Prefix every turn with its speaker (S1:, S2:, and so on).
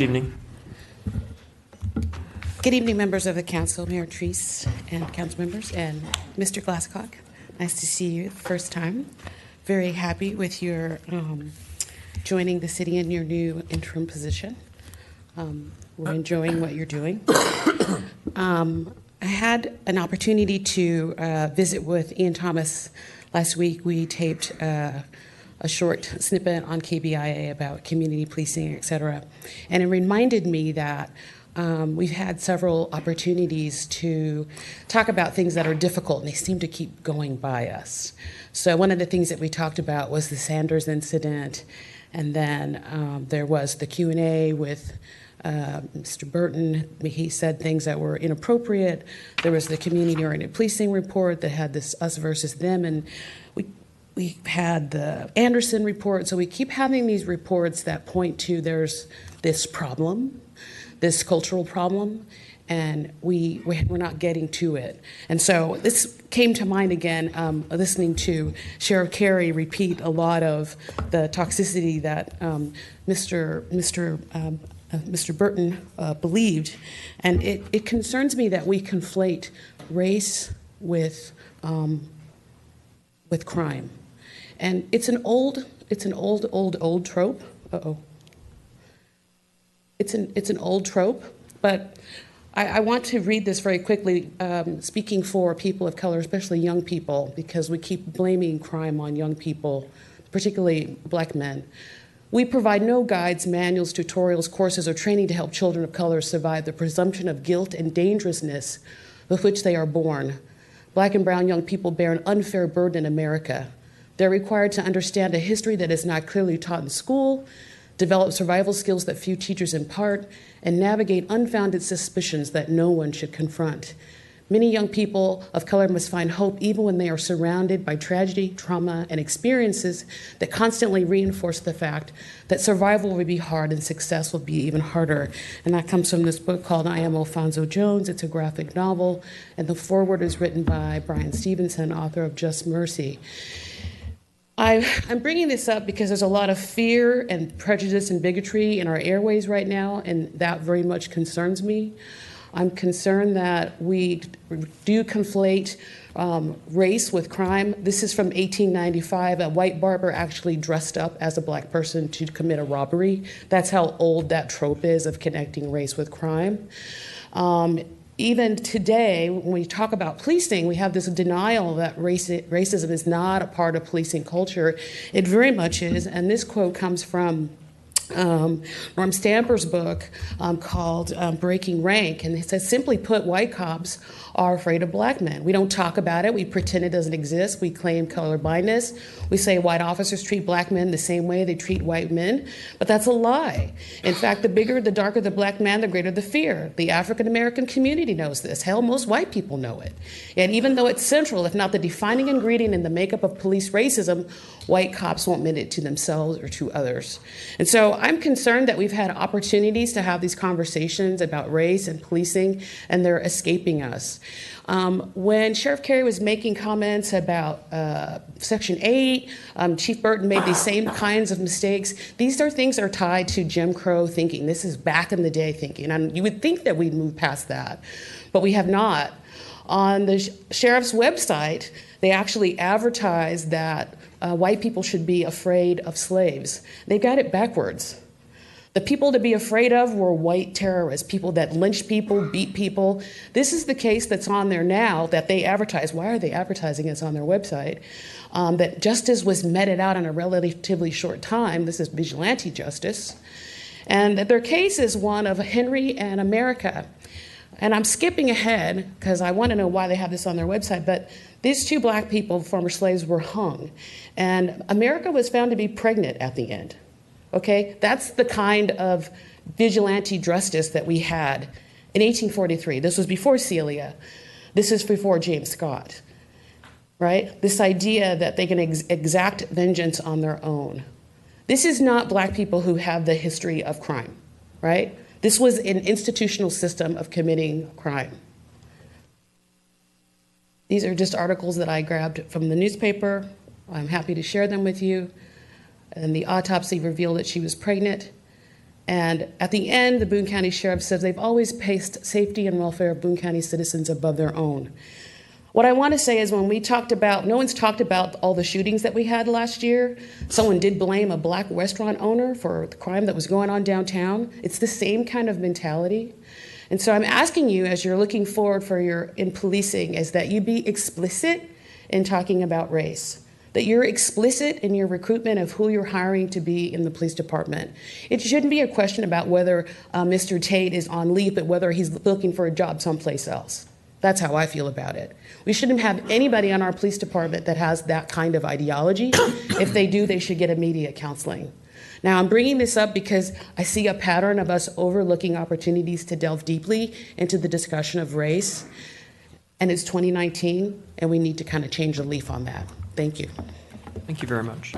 S1: Good evening.
S2: Good evening, members of the council, Mayor Traci and council members, and Mr. Glasscock. Nice to see you the first time. Very happy with your joining the city in your new interim position. We're enjoying what you're doing. I had an opportunity to visit with Ian Thomas last week. We taped a short snippet on KBIA about community policing, et cetera. And it reminded me that we've had several opportunities to talk about things that are difficult, and they seem to keep going by us. So one of the things that we talked about was the Sanders incident, and then there was the Q&A with Mr. Burton. He said things that were inappropriate. There was the community-oriented policing report that had this us versus them, and we had the Anderson report. So we keep having these reports that point to there's this problem, this cultural problem, and we're not getting to it. And so this came to mind again, listening to Sheriff Carey repeat a lot of the toxicity that Mr. Burton believed. And it concerns me that we conflate race with crime. And it's an old trope. It's an old trope, but I want to read this very quickly, speaking for people of color, especially young people, because we keep blaming crime on young people, particularly black men. We provide no guides, manuals, tutorials, courses, or training to help children of color survive the presumption of guilt and dangerousness with which they are born. Black and brown young people bear an unfair burden in America. They're required to understand a history that is not clearly taught in school, develop survival skills that few teachers impart, and navigate unfounded suspicions that no one should confront. Many young people of color must find hope even when they are surrounded by tragedy, trauma, and experiences that constantly reinforce the fact that survival will be hard and success will be even harder. And that comes from this book called I Am Alfonso Jones. It's a graphic novel, and the foreword is written by Brian Stevenson, author of Just Mercy. I'm bringing this up because there's a lot of fear and prejudice and bigotry in our airways right now, and that very much concerns me. I'm concerned that we do conflate race with crime. This is from 1895. A white barber actually dressed up as a black person to commit a robbery. That's how old that trope is of connecting race with crime. Even today, when we talk about policing, we have this denial that racism is not a part of policing culture. It very much is, and this quote comes from Norm Stamper's book called Breaking Rank, and it says, simply put, white cops are afraid of black men. We don't talk about it. We pretend it doesn't exist. We claim colorblindness. We say white officers treat black men the same way they treat white men, but that's a lie. In fact, the bigger, the darker the black man, the greater the fear. The African-American community knows this. Hell, most white people know it. And even though it's central, if not the defining ingredient in the makeup of police racism, white cops won't admit it to themselves or to others. And so I'm concerned that we've had opportunities to have these conversations about race and policing, and they're escaping us. When Sheriff Carey was making comments about Section 8, Chief Burton made these same kinds of mistakes. These are things that are tied to Jim Crow thinking. This is back in the day thinking. And you would think that we'd move past that, but we have not. On the sheriff's website, they actually advertise that white people should be afraid of slaves. They got it backwards. The people to be afraid of were white terrorists, people that lynched people, beat people. This is the case that's on there now that they advertise. Why are they advertising it? It's on their website. That justice was meted out in a relatively short time. This is vigilante justice. And that their case is one of Henry and America. And I'm skipping ahead because I want to know why they have this on their website, but these two black people, former slaves, were hung. And America was found to be pregnant at the end. Okay, that's the kind of vigilante justice that we had in 1843. This was before Celia. This is before James Scott, right? This idea that they can exact vengeance on their own. This is not black people who have the history of crime, right? This was an institutional system of committing crime. These are just articles that I grabbed from the newspaper. I'm happy to share them with you. And the autopsy revealed that she was pregnant. And at the end, the Boone County Sheriff says they've always placed safety and welfare of Boone County citizens above their own. What I want to say is when we talked about, no one's talked about all the shootings that we had last year. Someone did blame a black restaurant owner for the crime that was going on downtown. It's the same kind of mentality. And so I'm asking you, as you're looking forward in policing, is that you be explicit in talking about race, that you're explicit in your recruitment of who you're hiring to be in the police department. It shouldn't be a question about whether Mr. Tate is on leave, but whether he's looking for a job someplace else. That's how I feel about it. We shouldn't have anybody on our police department that has that kind of ideology. If they do, they should get immediate counseling. Now, I'm bringing this up because I see a pattern of us overlooking opportunities to delve deeply into the discussion of race. And it's 2019, and we need to kind of change the leaf on that. Thank you.
S1: Thank you very much.